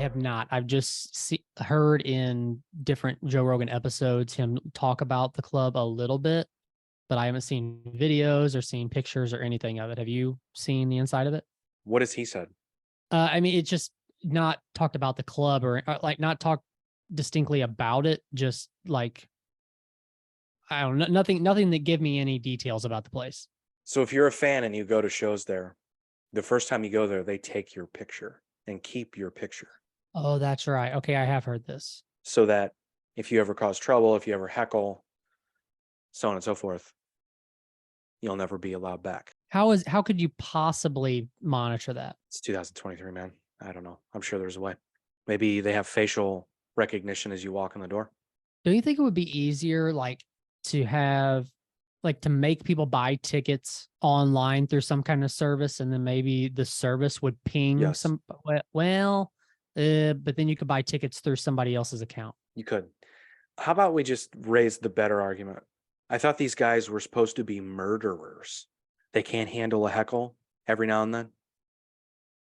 have not. I've just heard in different Joe Rogan episodes him talk about the club a little bit, but I haven't seen videos or seen pictures or anything of it. Have you seen the inside of it? What has he said? I mean, it's just not talked about the club or like not talked distinctly about it. Just like I don't know, nothing that give me any details about the place. So if you're a fan and you go to shows there, the first time you go there, they take your picture and keep your picture Oh, that's right. Okay, I have heard this. so that if you ever cause trouble, if you ever heckle, so on and so forth, you'll never be allowed back. How could you possibly monitor that? It's 2023, man. I don't know. I'm sure there's a way. Maybe they have facial recognition as you walk in the door. Don't you think it would be easier, like, to have, like, to make people buy tickets online through some kind of service, and then maybe the service would ping Yes, some, but then you could buy tickets through somebody else's account. you could. How about we just raise the better argument? I thought these guys were supposed to be murderers. They can't handle a heckle every now and then.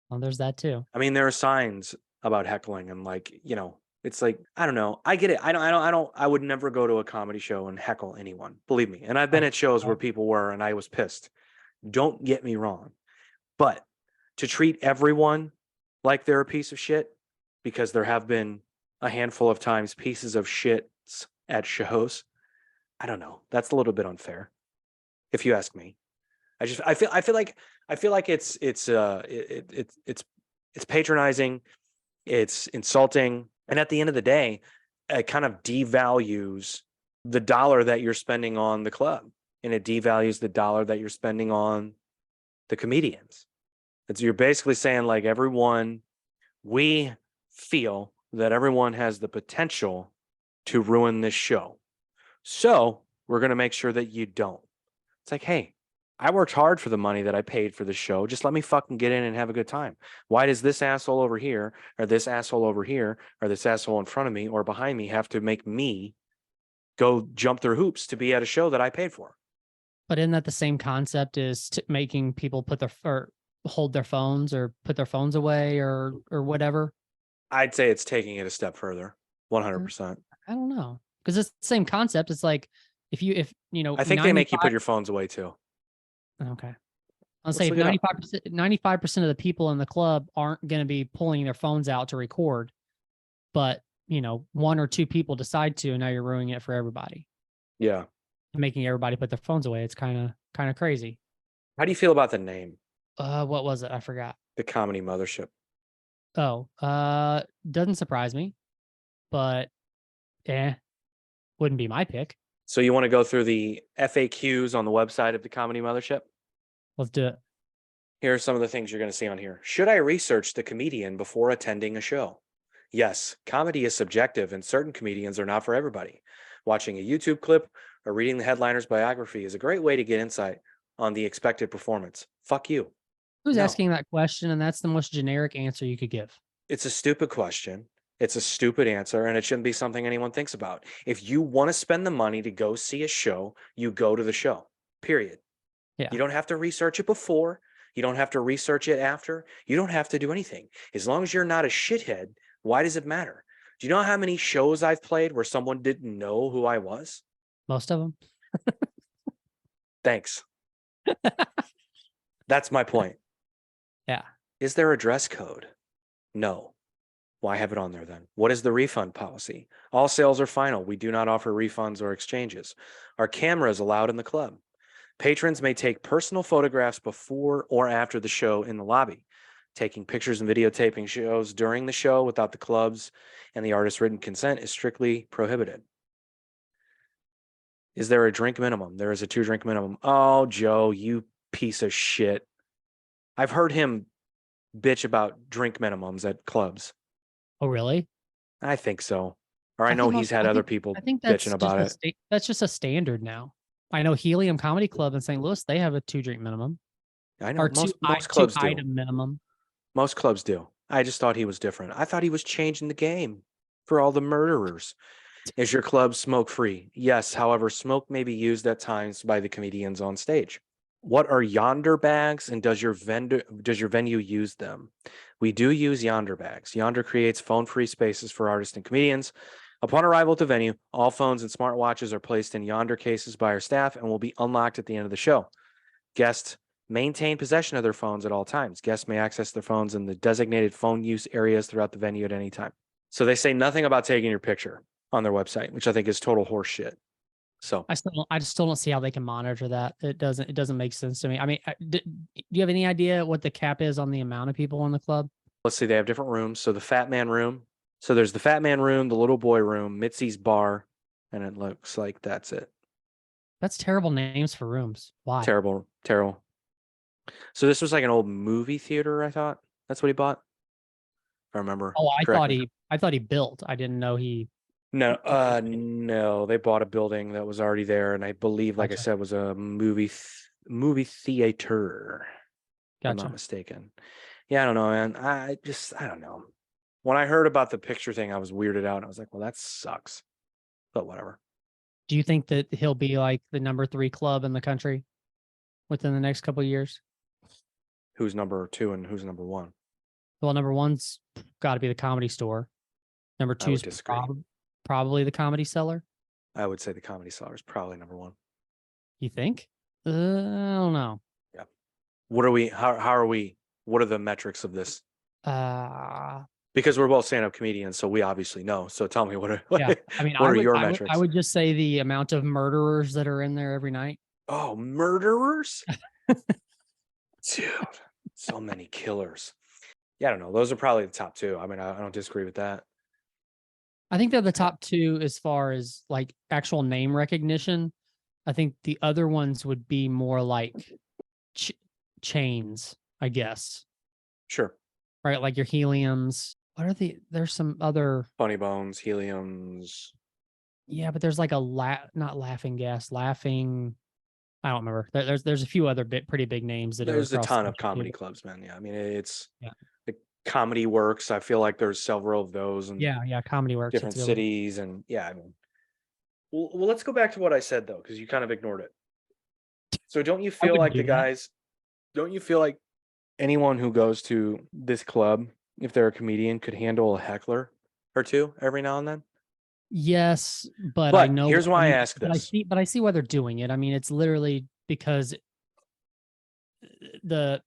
Well, there's that too. I mean, there are signs about heckling and it's like, I don't know. I get it. I would never go to a comedy show and heckle anyone. Believe me. And I've been Oh, at shows where oh, people were and I was pissed. Don't get me wrong. But to treat everyone like they're a piece of shit, because there have been a handful of times pieces of shit at shows, I don't know. That's a little bit unfair, if you ask me. I feel like it's patronizing, it's insulting, and at the end of the day, it kind of devalues the dollar that you're spending on the club, and it devalues the dollar that you're spending on the comedians. You're basically saying like we feel that everyone has the potential to ruin this show. So we're going to make sure that you don't. It's like, hey, I worked hard for the money that I paid for the show. Just let me fucking get in and have a good time. Why does this asshole over here, or this asshole over here, or this asshole in front of me or behind me have to make me go jump through hoops to be at a show that I paid for? but isn't that the same concept as making people put their or hold their phones or put their phones away or whatever? I'd say it's taking it a step further. Uh, 100%. I don't know, because it's the same concept. It's like if I think they make you put your phones away too. okay. I'll say Let's if look it up. 95% of the people in the club aren't going to be pulling their phones out to record, but one or two people decide to, and now you're ruining it for everybody, Yeah. making everybody put their phones away. It's kind of crazy. How do you feel about the name, What was it? I forgot. the Comedy Mothership? Oh, doesn't surprise me, but wouldn't be my pick. So you want to go through the FAQs on the website of the Comedy Mothership? Let's do it. Here are some of the things you're going to see on here. Should I research the comedian before attending a show? Yes, comedy is subjective and certain comedians are not for everybody. Watching a YouTube clip or reading the headliner's biography is a great way to get insight on the expected performance. Fuck you. Who's No, asking that question? And that's the most generic answer you could give. it's a stupid question. It's a stupid answer, and it shouldn't be something anyone thinks about. If you want to spend the money to go see a show, you go to the show, period. Yeah. You don't have to research it before. You don't have to research it after. You don't have to do anything. As long as you're not a shithead, why does it matter? Do you know how many shows I've played where someone didn't know who I was? Most of them. Thanks. That's my point. Yeah. Is there a dress code? No. Why have it on there then? What is the refund policy? All sales are final. We do not offer refunds or exchanges. Are cameras allowed in the club? Patrons may take personal photographs before or after the show in the lobby. Taking pictures and videotaping shows during the show without the club's and the artist's written consent is strictly prohibited. Is there a drink minimum? There is a 2-drink minimum. Oh, Joe, you piece of shit. I've heard him bitch about drink minimums at clubs. Oh, really? I think so. Or I know he's had other people I think bitching about it. That's just a standard now. I know Helium Comedy Club in St. Louis, they have a 2-drink minimum I know or most two clubs do. item minimum. Most clubs do. I just thought he was different. I thought he was changing the game for all the murderers. Is your club smoke free? Yes. However, smoke may be used at times by the comedians on stage. What are yonder bags, and does your venue use them? We do use Yonder bags. Yonder creates phone-free spaces for artists and comedians. Upon arrival at the venue, all phones and smartwatches are placed in Yonder cases by our staff and will be unlocked at the end of the show. Guests maintain possession of their phones at all times. Guests may access their phones in the designated phone use areas throughout the venue at any time. So they say nothing about taking your picture on their website, which I think is total horse shit. So I still don't see how they can monitor that. It doesn't make sense to me. I mean, do you have any idea what the cap is on the amount of people in the club? let's see, they have different rooms. So the Fat Man room. So there's the Fat Man room, the Little Boy room, Mitzi's bar, and it looks like that's it. That's terrible names for rooms. Why? Terrible, terrible. So this was like an old movie theater, I thought. That's what he bought. If I remember. Oh, correctly. I thought he built. I didn't know he. No, no, they bought a building that was already there, and I believe, like I Gotcha. said, was a movie theater. If I'm not Gotcha. mistaken. Yeah, I don't know, man. I don't know. When I heard about the picture thing, I was weirded out. I was like, well, that sucks. But whatever. Do you think that he'll be like the number 3 club in the country within the next couple of years? Who's number 2 and who's number 1? Well, number 1's got to be the Comedy Store. Number I 2 would is disagree. probably the Comedy Cellar. I would say the Comedy Cellar is probably number 1. You think? I don't know. Yeah. What are we? How are we? What are the metrics of this? Uh, Because we're both stand-up comedians, so we obviously know. So tell me, what are yeah. I mean, what are your metrics? I would just say the amount of murderers that are in there every night. Oh, murderers? Dude, so many killers. Yeah, I don't know. Those are probably the top 2. I mean, I don't disagree with that. I think they're the top 2 as far as like actual name recognition. I think the other ones would be more like chains, I guess. Sure. Right, like your Heliums. What are there's some other Funny Bones, Heliums. Yeah, but there's like not Laughing Gas, Laughing. I don't remember. There's a few other pretty big names that There's are a across ton the of comedy country. clubs, man. Yeah, I mean, it's Yeah. the Comedy Works. I feel like there's several of those in Yeah, Comedy Works. different It's really cities, and yeah, I mean, well, let's go back to what I said though, because you kind of ignored it. So don't you I feel wouldn't like the do that. guys? Don't you feel like anyone who goes to this club, if they're a comedian, could handle a heckler or two every now and then? Yes, but I But know. here's why I ask but I this. see why they're doing it. I mean, it's literally because to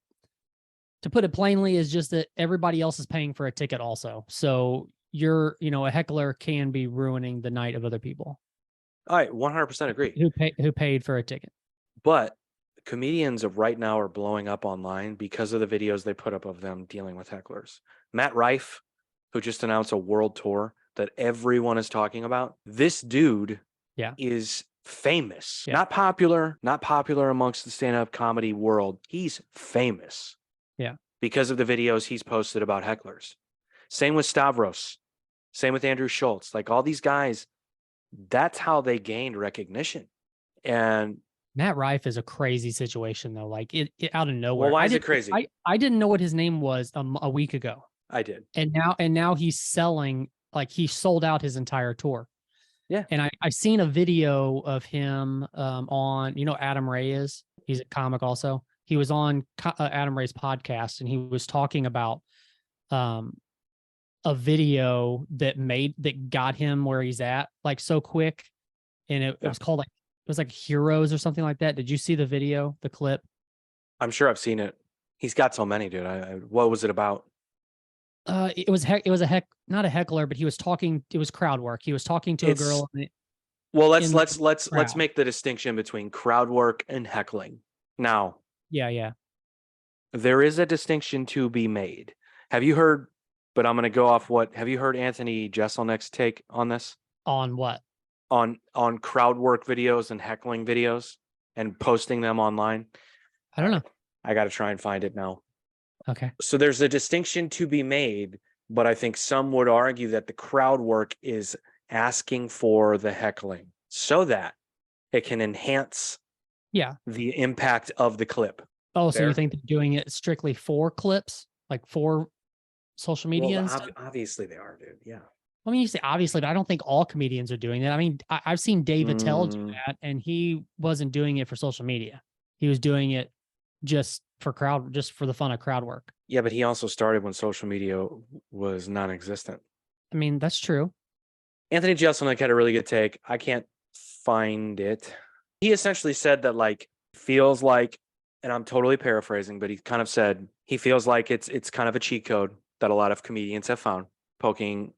put it plainly, is just that everybody else is paying for a ticket also. So a heckler can be ruining the night of other people. I 100% agree. Who paid for a ticket. But comedians of right now are blowing up online because of the videos they put up of them dealing with hecklers. Matt Rife, who just announced a world tour that everyone is talking about. This dude is famous. Yeah. Not popular amongst the stand-up comedy world. He's famous. Yeah. Because of the videos he's posted about hecklers. Same with Stavros. Same with Andrew Schultz. Like all these guys, that's how they gained recognition. And Matt Rife is a crazy situation though. Like it out of nowhere. Well, why is it crazy? I didn't know what his name was a week ago. I did. And now he's selling, like he sold out his entire tour. Yeah. And I seen a video of him on, Adam Ray is. He's a comic also. He was on Adam Ray's podcast and he was talking about a video that got him where he's at like so quick. And it was called it was like Heroes or something like that. Did you see the video, the clip? I'm sure I've seen it. He's got so many, dude. What was it about? It was not a heckler, but he was talking. It was crowd work. He was talking to a girl. Well, let's make the distinction between crowd work and heckling. Now, yeah, there is a distinction to be made. Have you heard? But I'm going to go off what. Have you heard Anthony Jeselnik's take on this? On what? On crowd work videos and heckling videos and posting them online. I don't know. I got to try and find it now. Okay. So there's a distinction to be made, but I think some would argue that the crowd work is asking for the heckling so that it can enhance the impact of the clip. Oh, so you think they're doing it strictly for clips, like for social media? Well, obviously they are, dude. Yeah. I mean, you say obviously, but I don't think all comedians are doing that. I mean, I've seen Dave Attell do that, and he wasn't doing it for social media. He was doing it just just for the fun of crowd work. Yeah, but he also started when social media was non-existent. I mean, that's true. Anthony Jeselnik had a really good take. I can't find it. He essentially said that like feels like, and I'm totally paraphrasing, but he kind of said he feels like it's kind of a cheat code that a lot of comedians have found, posting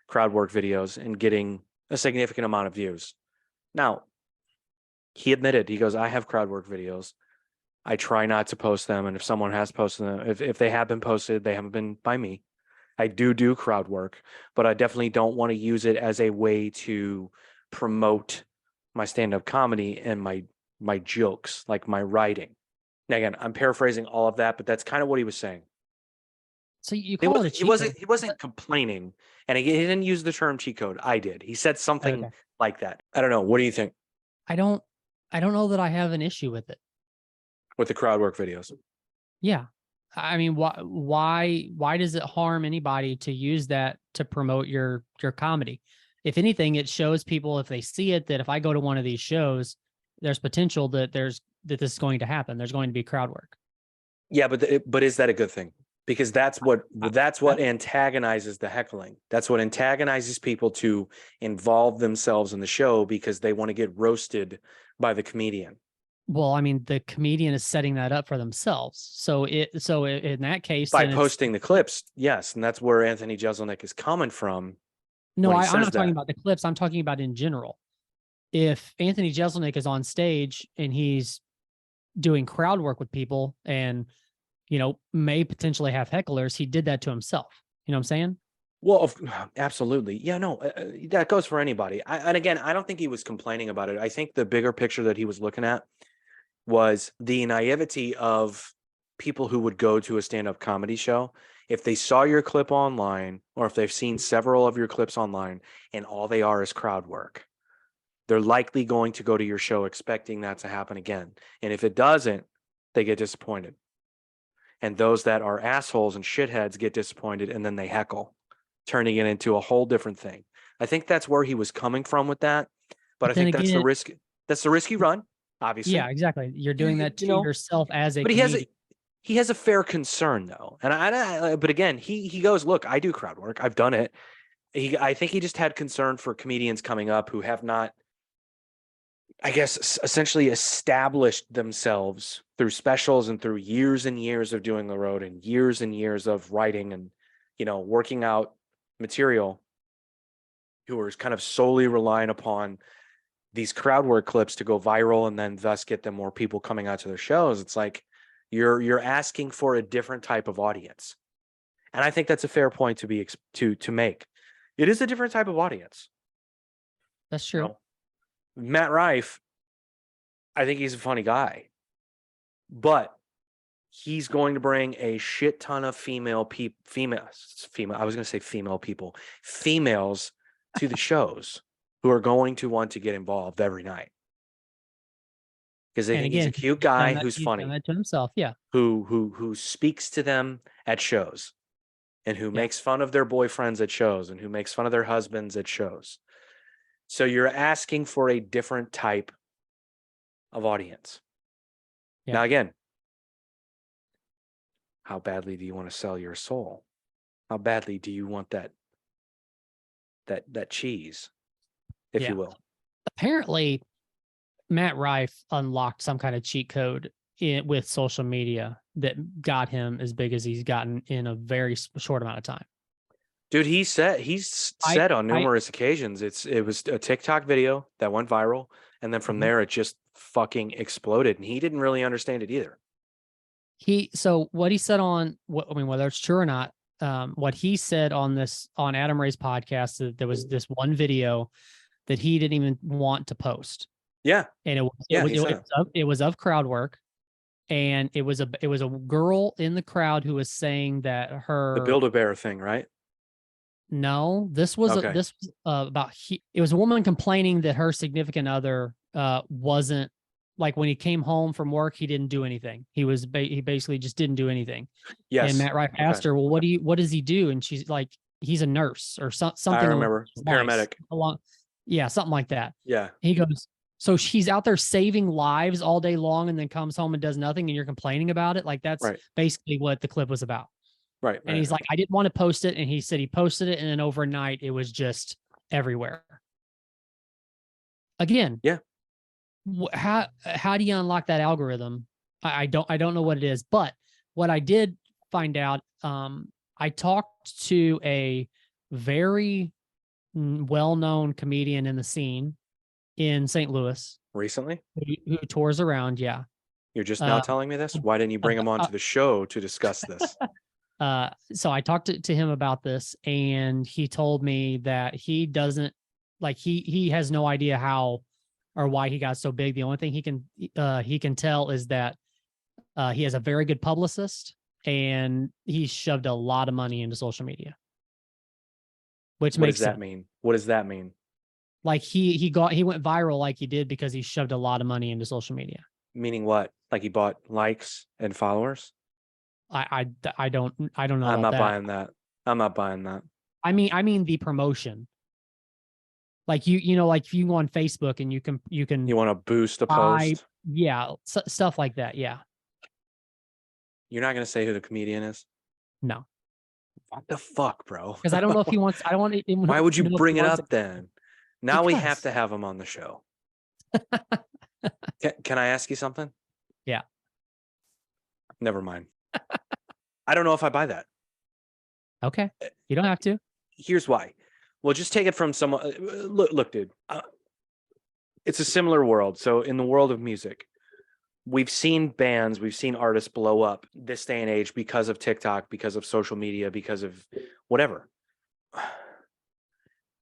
crowd work videos and getting a significant amount of views. Now, he admitted, he goes, I have crowd work videos. I try not to post them. And if someone has posted them, if they have been posted, they haven't been by me. I do crowd work, but I definitely don't want to use it as a way to promote my stand-up comedy and my jokes, like my writing. Now, again, I'm paraphrasing all of that, but that's kind of what he was saying. So you call it a cheat code. He wasn't complaining, and he didn't use the term cheat code. I did. He said something like that. I don't know. What do you think I don't know that I have an issue with it. with the crowd work videos? Yeah. I mean, why does it harm anybody to use that to promote your comedy? If anything, it shows people, if they see it, that if I go to one of these shows, there's potential that this is going to happen. There's going to be crowd work. Yeah, but is that a good thing? Because that's what antagonizes the heckling. That's what antagonizes people to involve themselves in the show because they want to get roasted by the comedian. Well, I mean, the comedian is setting that up for themselves. So in that case, by posting the clips, yes, and that's where Anthony Jeselnik is coming from. No, I'm not talking about the clips. I'm talking about in general. If Anthony Jeselnik is on stage and he's doing crowd work with people and, may potentially have hecklers, he did that to himself. You know what I'm saying? Well, absolutely. Yeah, no, that goes for anybody. And again, I don't think he was complaining about it. I think the bigger picture that he was looking at was the naivety of people who would go to a stand-up comedy show. If they saw your clip online, or if they've seen several of your clips online and all they are is crowd work, they're likely going to go to your show expecting that to happen again. And if it doesn't, they get disappointed. And those that are assholes and shitheads get disappointed, and then they heckle, turning it into a whole different thing. I think that's where he was coming from with that. But I think that's the risk. That's the risk you run, obviously. Yeah, exactly. You're doing that to yourself as a comedian. But he has a fair concern though. And but again, he goes, look, I do crowd work. I've done it. I think he just had concern for comedians coming up who have not, I guess, essentially established themselves through specials and through years and years of doing the road and years of writing and, working out material, who are kind of solely relying upon these crowd work clips to go viral and then thus get them more people coming out to their shows. It's like you're asking for a different type of audience. And I think that's a fair point to make. It is a different type of audience. That's true. Matt Rife, I think he's a funny guy, but he's going to bring a shit ton of females to the shows who are going to want to get involved every night because they think he's a cute guy who's funny. He's done that to himself, yeah. Who speaks to them at shows, and who makes fun of their boyfriends at shows, and who makes fun of their husbands at shows. So you're asking for a different type of audience. Yeah. Now, again, how badly do you want to sell your soul? How badly do you want that cheese, if you will? Apparently, Matt Rife unlocked some kind of cheat code with social media that got him as big as he's gotten in a very short amount of time. Dude, he's said on numerous occasions it was a TikTok video that went viral, and then from there it just fucking exploded, and he didn't really understand it either. So what he said whether it's true or not, what he said on Adam Ray's podcast, that there was this one video that he didn't even want to post. Yeah, and it was of crowd work, and it was a girl in the crowd who was saying that the Build-A-Bear thing, right? No, this was it was a woman complaining that her significant other wasn't, like, when he came home from work, he didn't do anything. He basically just didn't do anything. Yes. And Matt Rife asked her, well, what does he do? And she's like, he's a nurse or something. I remember. Paramedic. Something like that. Yeah. He goes, So she's out there saving lives all day long and then comes home and does nothing and you're complaining about it. Like that's Right. basically what the clip was about. Right. And Right. he's like, I didn't want to post it. And he said he posted it. And then overnight it was just everywhere. Again, Yeah. how do you unlock that algorithm? I don't know what it is, but what I did find out, I talked to a very well-known comedian in the scene in St. Louis Recently? who tours around. Yeah. You're just now Uh, telling me this? Why didn't you bring him onto the show to discuss this? so I talked to him about this, and he told me that he doesn't like he has no idea how or why he got so big. The only thing he can tell is that he has a very good publicist, and he shoved a lot of money into social media, which What does makes that sense. mean? What does that mean? Like he went viral like he did because he shoved a lot of money into social media. Meaning what? Like he bought likes and followers? I don't know I'm about not that. buying that. I'm not buying that. I mean the promotion. Like like if you go on Facebook and you You can want to boost a buy, post? yeah, stuff like that. Yeah. You're not going to say who the comedian is? No, What the fuck, bro? because I don't know if he wants. I don't want to Why would you know if he bring it wants it up then? Now we have because to have him on the show. Can I ask you something? yeah. Never mind. I don't know if I buy that. Okay, you don't have to. Here's why. Well, just take it from someone. Look, dude. It's a similar world. So in the world of music, we've seen bands, we've seen artists blow up this day and age because of TikTok, because of social media, because of whatever.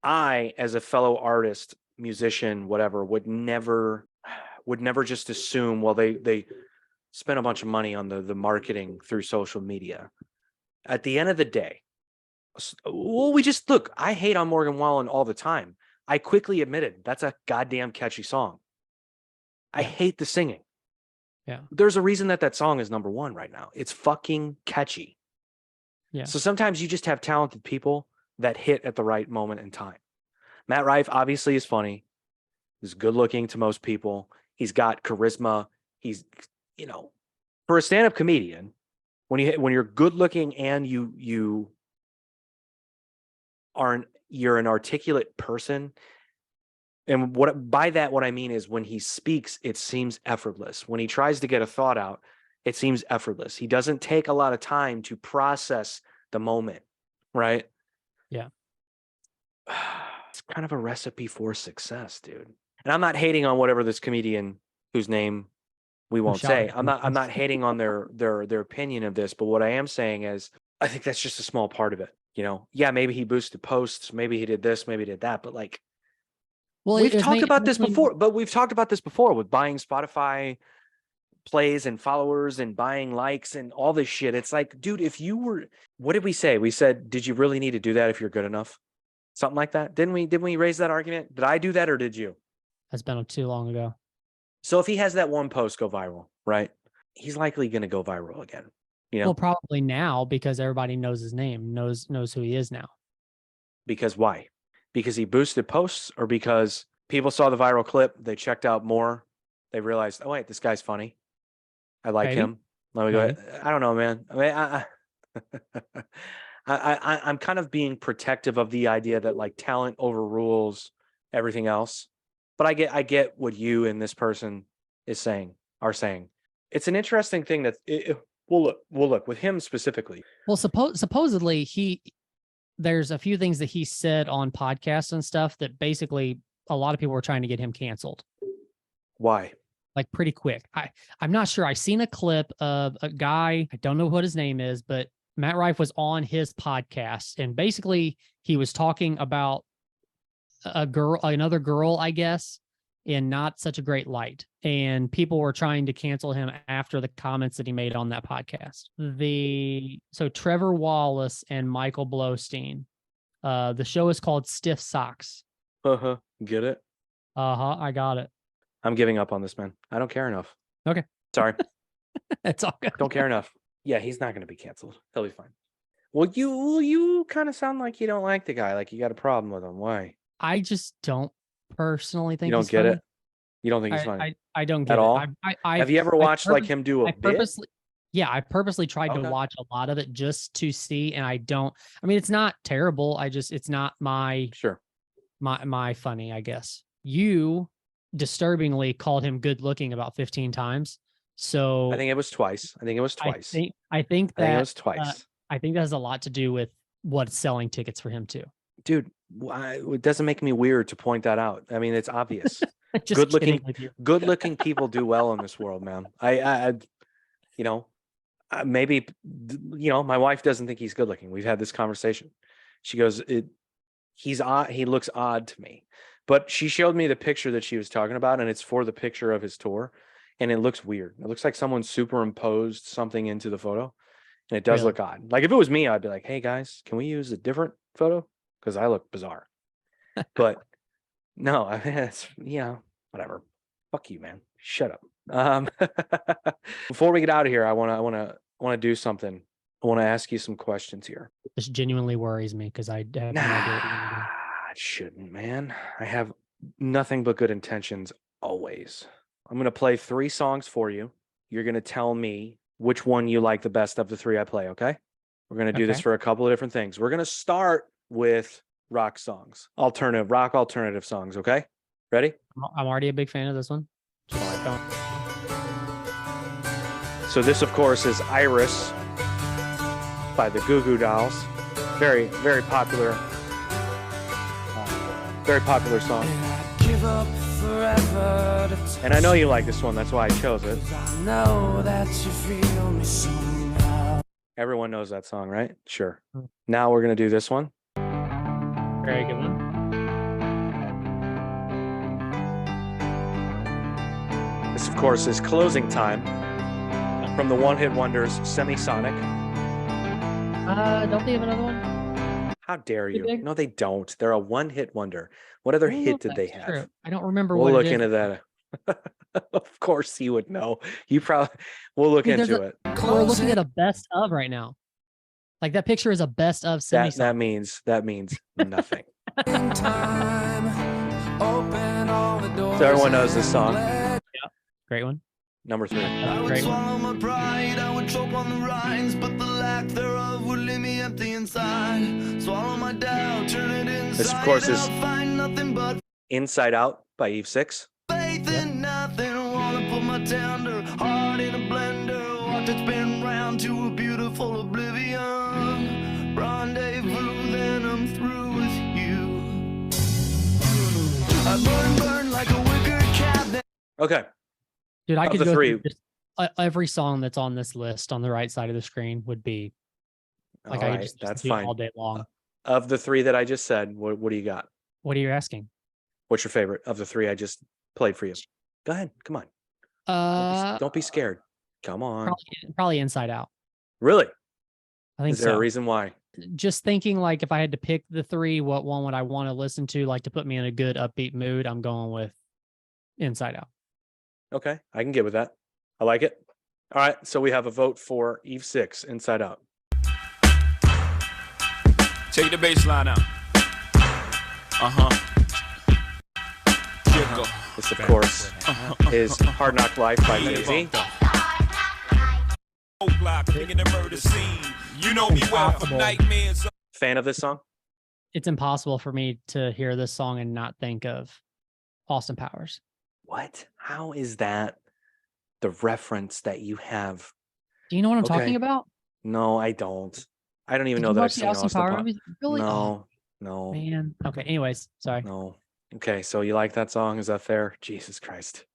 I, as a fellow artist, musician, whatever, would never just assume, well, they spent a bunch of money on the marketing through social media. At the end of the day, well, we just look, I hate on Morgan Wallen all the time. I quickly admitted that's a goddamn catchy song. I Yeah. hate the singing. Yeah. There's a reason that song is number one right now. It's fucking catchy. Yeah. So sometimes you just have talented people that hit at the right moment in time. Matt Rife obviously is funny. He's good looking to most people. He's got charisma. He's, for a stand-up comedian, when you're good looking and you're an articulate person. And by that, what I mean is when he speaks, it seems effortless. When he tries to get a thought out, it seems effortless. He doesn't take a lot of time to process the moment, right? Yeah. It's kind of a recipe for success, dude. And I'm not hating on whatever this comedian whose name we Who won't shot say. it? I'm not hating on their opinion of this, but what I am saying is I think that's just a small part of it. Yeah, maybe he boosted posts, maybe he did this, maybe he did that, but like Well, we've it's talked about this mainly before, with buying Spotify plays and followers and buying likes and all this shit. It's like, dude, what did we say? We said, did you really need to do that if you're good enough? Something like that. Didn't we raise that argument? Did I do that or did you? has been too long ago. So if he has that one post go viral, right? He's likely going to go viral again. Well, probably now because everybody knows his name, knows who he is now. Because why? Because he boosted posts or because people saw the viral clip, they checked out more, they realized, oh wait, this guy's funny. I like Maybe. him. Let me go ahead. I don't know, man. I mean, I'm kind of being protective of the idea that like talent overrules everything else. But I get what you and this person are saying. It's an interesting thing that we'll look with him specifically. Well, supposedly there's a few things that he said on podcasts and stuff that basically a lot of people were trying to get him canceled. Why? Like pretty quick. I'm not sure. I seen a clip of a guy, I don't know what his name is, but Matt Rife was on his podcast and basically he was talking about another girl, I guess, in not such a great light. And people were trying to cancel him after the comments that he made on that podcast. So Trevor Wallace and Michael Blowstein. The show is called Stiff Socks. Get it? I got it. I'm giving up on this, man. I don't care enough. Okay. Sorry. It's all good. Don't care enough. Yeah, he's not going to be canceled. He'll be fine. Well, you kind of sound like you don't like the guy. Like you got a problem with him. Why? I just don't personally think You don't he's get funny. it? You don't think he's funny I don't at get it. all? Have you ever watched like him do a bit? I purposely tried to Okay. watch a lot of it just to see, and I mean, it's not terrible. It's not my Sure. my funny, I guess. You disturbingly called him good looking about 15 times. So I think it was twice. I think I think it that was twice. I think that has a lot to do with what's selling tickets for him too. Dude, it doesn't make me weird to point that out. I mean, it's obvious. Just Good looking, kidding with you. good looking people do well in this world, man. You know, maybe, you know, my wife doesn't think he's good looking. We've had this conversation. She goes, he's odd. He looks odd to me, but she showed me the picture that she was talking about, and it's for the picture of his tour. And it looks weird. It looks like someone superimposed something into the photo, and it does Really? look odd. Like if it was me, I'd be like, hey guys, can we use a different photo? Because I look bizarre. But no, I mean, it's, whatever. Fuck you, man. Shut up. Before we get out of here, I wanna do something. I want to ask you some questions here. This genuinely worries me because I have no idea what you're gonna do. It shouldn't, man. I have nothing but good intentions always. I'm gonna play 3 songs for you. You're gonna tell me which one you like the best of the 3 I play, okay? We're gonna do this for a couple of different things. We're gonna start with rock songs, alternative songs, okay? Ready? I'm already a big fan of this one. So this, of course, is Iris by the Goo Goo Dolls. Very, very popular song. And I know you like this one. That's why I chose it. Everyone knows that song, right? Sure. Now we're going to do this one. Very good one. This, of course, is Closing Time from the One Hit Wonders, Semisonic. Don't they have another one? How dare you? No, they don't. They're a one-hit wonder. What other hit did they have? True. I don't remember We'll what look it is. into that. Of course you would know. We'll look into it. We're looking at a best of right now. Like that picture is a best of Semisonic. That means nothing. So everyone knows this song. Yeah. Great one. Number 3. Great one. I would choke on the rinds, but the lack thereof would leave me empty inside. Swallow my doubt, turn it inside. This, of course, is find nothing but Inside Out by Eve 6. faith in nothing. Wanna put my tender heart in a blender. Watch it spin round to a beautiful oblivion. Rendezvous, then I'm through with you. I burn like a wicker cat. Okay. Dude, I Of could the go 3. through just, every song that's on this list on the right side of the screen would be like All I right, could just that's do it fine. all day long. Of the 3 that I just said, what do you got? What are you asking? What's your favorite of the 3 I just played for you? Go ahead. Come on. Don't be scared. Come on. Probably Inside Out. Really? I think Is there so. a reason why? Just thinking like if I had to pick the 3, what one would I want to listen to, like to put me in a good upbeat mood? I'm going with Inside Out. Okay, I can get with that. I like it. All right, so we have a vote for Eve 6, Inside Out. Take the bass line out. This, of course, is Hard Knock Life by Jay-Z. You know me well from nightmares. Fan of this song? It's impossible for me to hear this song and not think of Austin Powers. What? How is that the reference that you have? Do you know what I'm Okay. talking about? No, I don't. I don't even Did know you that I've watch the seen Austin Austin Powers Powers. movies? Really? Oh, No, man. Okay. Anyways, sorry. no. Okay, so you like that song? Is that fair? Jesus Christ.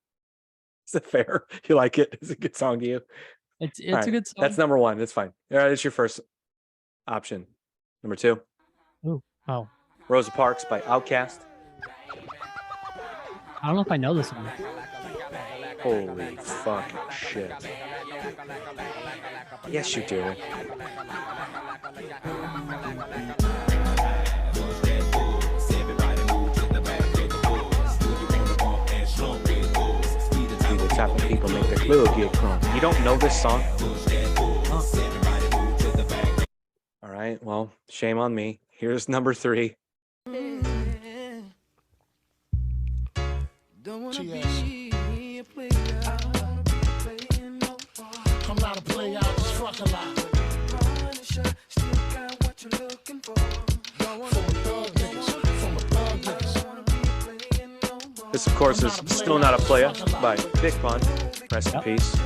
Is that fair? You like it? Is it a good song to you? It's All right, a good song. That's number 1. That's fine. All right, it's your first option. Number 2, Ooh. Oh, Rosa Parks by Outkast. I don't know if I know this one. Holy fucking shit. Yes, you do. Be the type of people make their club get crunk. You don't know this song? All right, well, shame on me. Here's number 3. Don't wanna be This, of course, is Still Not a Playa by Big Pun. Rest in peace.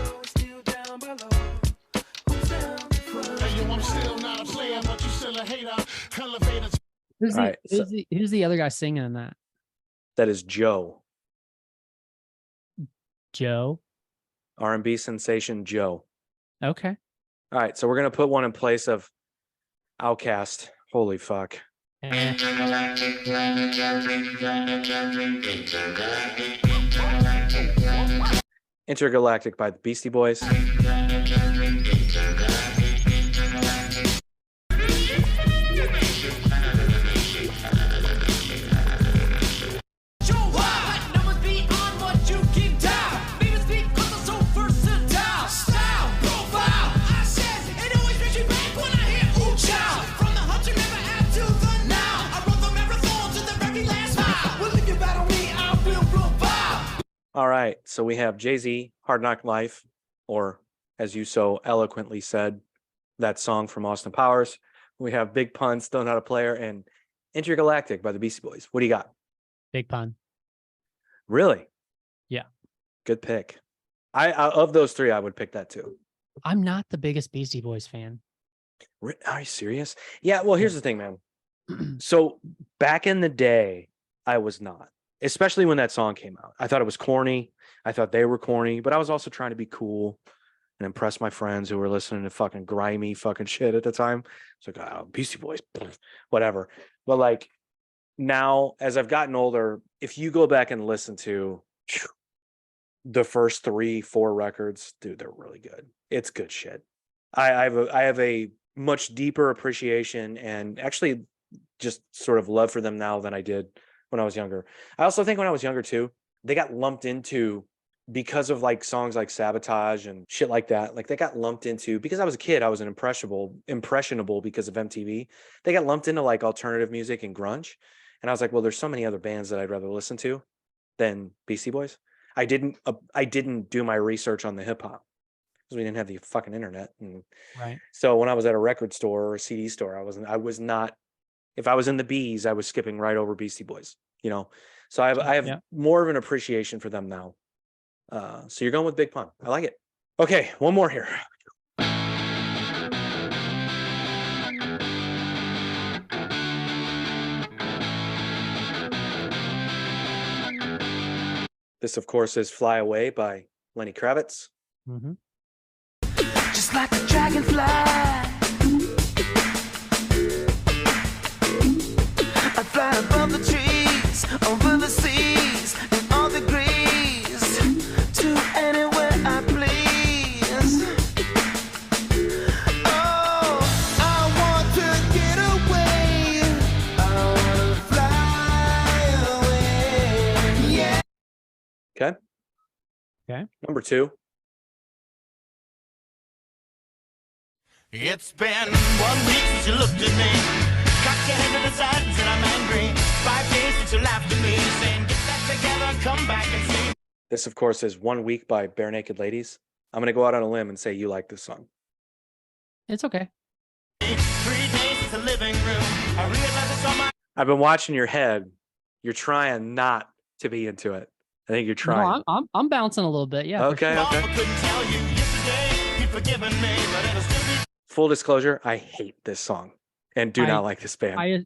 Who's, All right, who's the other guy singing in that? that is Joe, Joe. R&B sensation Joe. Okay. All right, so we're gonna put one in place of Outkast. Holy fuck. Eh. Intergalactic by the Beastie Boys. All right, so we have Jay-Z, Hard Knock Life, or as you so eloquently said, that song from Austin Powers. We have Big Pun, Still Not a Player, and Intergalactic by the Beastie Boys. What do you got? Big Pun. Really? Yeah. Good pick. I of those three, I would pick that too. I'm not the biggest Beastie Boys fan. Are you serious? Yeah, well, here's the thing, man. So back in the day, I was not. Especially when that song came out. I thought it was corny. I thought they were corny, but I was also trying to be cool and impress my friends who were listening to fucking grimy fucking shit at the time. It's like, oh, Beastie Boys, whatever. But like now, as I've gotten older, if you go back and listen to the first 3-4 records, dude, they're really good. It's good shit. I have a much deeper appreciation and actually just sort of love for them now than I did when I was younger. I also think when I was younger too, they got lumped into, because of like songs like Sabotage and shit like that. Like they got lumped into, because I was a kid, I was an impressionable because of MTV. They got lumped into like alternative music and grunge. And I was like, well, there's so many other bands that I'd rather listen to than Beastie Boys. I didn't do my research on the hip hop because we didn't have the fucking internet. And Right. so when I was at a record store or a CD store, I was not, if I was in the B's, I was skipping right over Beastie Boys, you know? So I have more of an appreciation for them now. So you're going with Big Pun. I like it. Okay, one more here. This, of course, is Fly Away by Lenny Kravitz. Mm-hmm. Just like a dragonfly, I fly above the trees, over the seas, in all degrees, to anywhere I please. Oh, I want to get away, I want to fly away. Yeah. Okay. Okay. Number 2. It's been 1 week since you looked at me. Cocked your head to the side and said I'm angry. 5 days since you laughed at me, saying get that together, come back and see. This, of course, is 1 Week by Bare Naked Ladies. I'm going to go out on a limb and say you like this song. It's okay. 3 days since the living room. I realized it's on my. I've been watching your head. You're trying not to be into it. I think you're trying. No, I'm bouncing a little bit. Yeah. Okay. Mama couldn't tell you yesterday. You'd forgiven me, but it'll still be. Full disclosure, I hate this song and do not like this band. I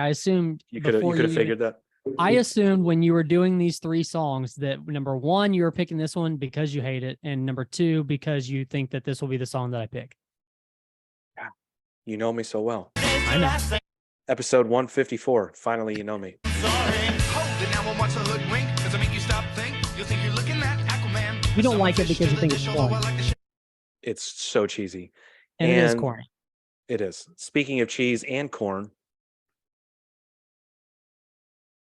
assumed you could have figured that. I assumed when you were doing these 3 songs that number 1, you were picking this one because you hate it, and number 2, because you think that this will be the song that I pick. Yeah. You know me so well. I know. Episode 154. Finally, you know me. You don't like it because you think it's corny. It's so cheesy. And it is corny. It is. Speaking of cheese and corn.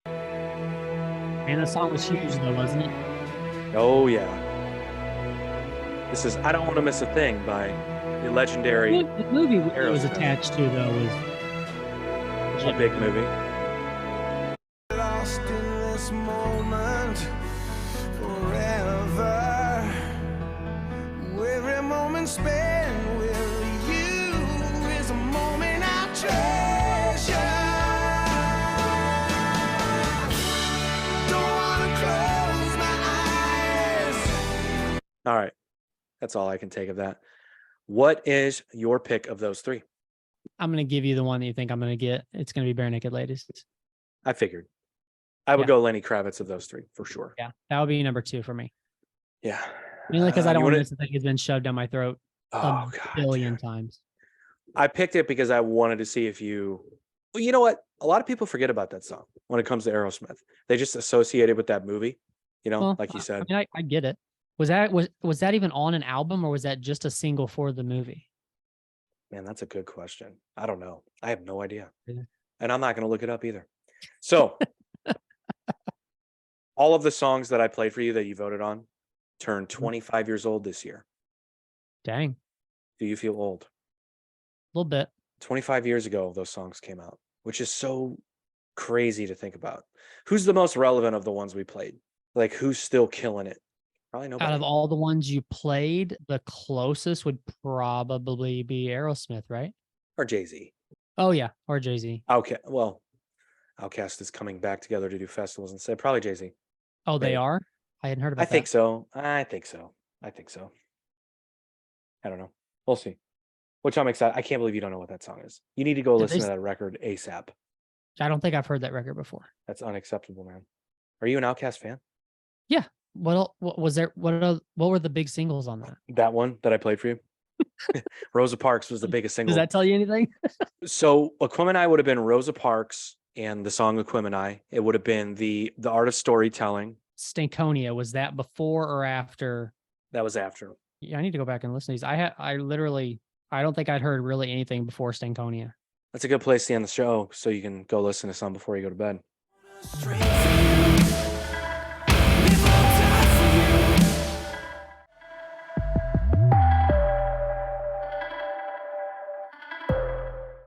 And the song was huge though, wasn't it? Oh, yeah. This is I Don't Want to Miss a Thing by the legendary. The movie it was Aerosmith. attached to, though, was A big movie. Lost in this moment forever. Every moment spent with All right. That's all I can take of that. What is your pick of those three? I'm going to give you the one that you think I'm going to get. It's going to be Bare Naked Ladies. I figured. I would Yeah. go Lenny Kravitz of those three for sure. Yeah, that would be number 2 for me. Yeah. Mainly because I don't you want to wanna- miss it. Like it's been shoved down my throat Oh, a God. billion dude. times. I picked it because I wanted to see if you. Well, you know what? A lot of people forget about that song when it comes to Aerosmith. They just associate it with that movie, Well, like you I said. mean, I get it. Was that even on an album or was that just a single for the movie? Man, that's a good question. I don't know. I have no idea. Yeah. And I'm not going to look it up either. So, all of the songs that I played for you that you voted on turned 25 years old this year. Dang, Do you feel old? a little bit. 25 years ago, those songs came out, which is so crazy to think about. Who's the most relevant of the ones we played? Like, who's still killing it? Probably nobody. Out of all the ones you played, the closest would probably be Aerosmith, right? Or Jay-Z. Oh yeah, or Jay-Z. Okay. Well, Outkast is coming back together to do festivals and say probably Jay-Z. Oh, they Maybe. are? I hadn't heard about I think that. so. I think so. I don't know. We'll see. Which I'm excited. I can't believe you don't know what that song is. You need to go Did listen they to that record ASAP. I don't think I've heard that record before. That's unacceptable, man. Are you an Outkast fan? Yeah. What was there? What were the big singles on that? That one that I played for you? Rosa Parks was the biggest single. Does that tell you anything? So Aquemini would have been Rosa Parks and the song Aquemini. It would have been the art of storytelling. Stankonia, was that before or after? That was after. Yeah, I need to go back and listen to these. I don't think I'd heard really anything before Stankonia. That's a good place to end the show so you can go listen to some before you go to bed. Straight for you.